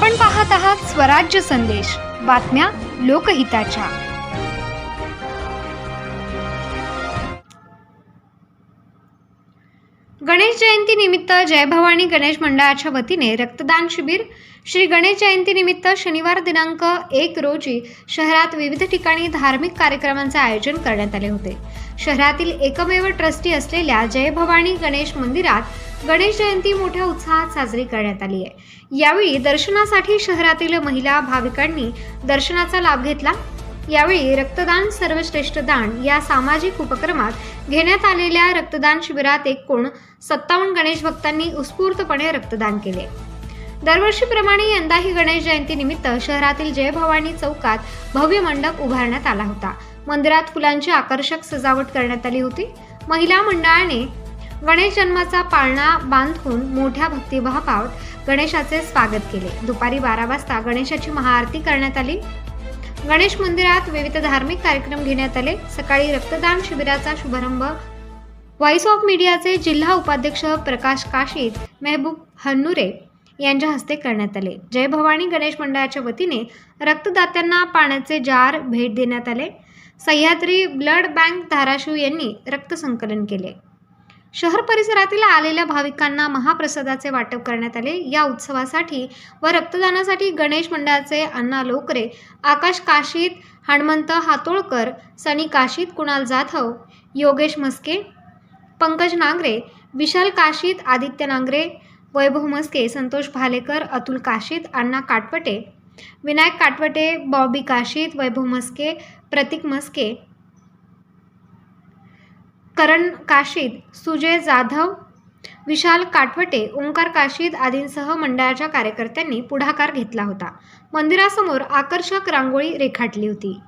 आपण पाहत आहात स्वराज्य संदेश, बातम्या लोकहिताच्या। गणेश जयंती निमित्त जय भवानी गणेश मंडळाच्या वतीने रक्तदान शिबिर। श्री गणेश जयंती निमित्त शनिवार दिनांक 1 रोजी शहरात विविध ठिकाणी धार्मिक कार्यक्रमांचे आयोजन करण्यात आले होते। शहरातील एकमेव ट्रस्टी असलेल्या जय भवानी गणेश मंदिरात गणेश जयंती मोठ्या उत्साहात साजरी करण्यात आली आहे। यावेळी दर्शनासाठी शहरातील महिला भाविकांनी दर्शनाचा लाभ घेतला। यावेळी रक्तदान सर्वश्रेष्ठ दान या सामाजिक उपक्रमात घेण्यात आलेल्या रक्तदान शिबिरात एकूण 57 गणेश भक्तांनी उत्स्फूर्तपणे रक्तदान केले। दरवर्षीप्रमाणे यंदाही गणेश जयंती निमित्त शहरातील जय भवानी चौकात भव्य मंडप उभारण्यात आला होता। मंदिरात फुलांची आकर्षक सजावट करण्यात आली होती। महिला मंडळाने गणेश जन्माचा पाळणा बांधून मोठ्या भक्तिभावात गणेशाचे स्वागत केले। दुपारी 12 वाजता गणेशाची महाआरती करण्यात आली। गणेश मंदिरात विविध धार्मिक कार्यक्रम घेण्यात आले। सकाळी रक्तदान शिबिराचा शुभारंभ व्हॉइस ऑफ मीडियाचे जिल्हा उपाध्यक्ष प्रकाश काशीद, मेहबूब हन्नुरे यांच्या हस्ते करण्यात आले। जय भवानी गणेश मंडळाच्या वतीने रक्तदात्यांना पाण्याचे जार भेट देण्यात आले। सह्याद्री ब्लड बँक धाराशिव यांनी रक्त संकलन केले। शहर परिसरातील आलेल्या भाविकांना महाप्रसादाचे वाटप करण्यात आले। या उत्सवासाठी व रक्तदानासाठी गणेश मंडळाचे अण्णा लोकरे, आकाश काशीद, हनुमंत हातोळकर, सनी काशीद, कुणाल जाधव, योगेश मस्के, पंकज नांगरे, विशाल काशीद, आदित्य नांगरे, वैभव मस्के, संतोष भालेकर, अतुल काशीद, अण्णा काटवटे, विनायक काटवटे, बॉबी काशीद, वैभव मस्के, प्रतीक मस्के, करण काशीद, सुजय जाधव, विशाल काटवटे, ओंकार काशीद आदींसह मंडळाच्या कार्यकर्त्यांनी पुढाकार घेतला होता। मंदिरासमोर आकर्षक रांगोळी रेखाटली होती।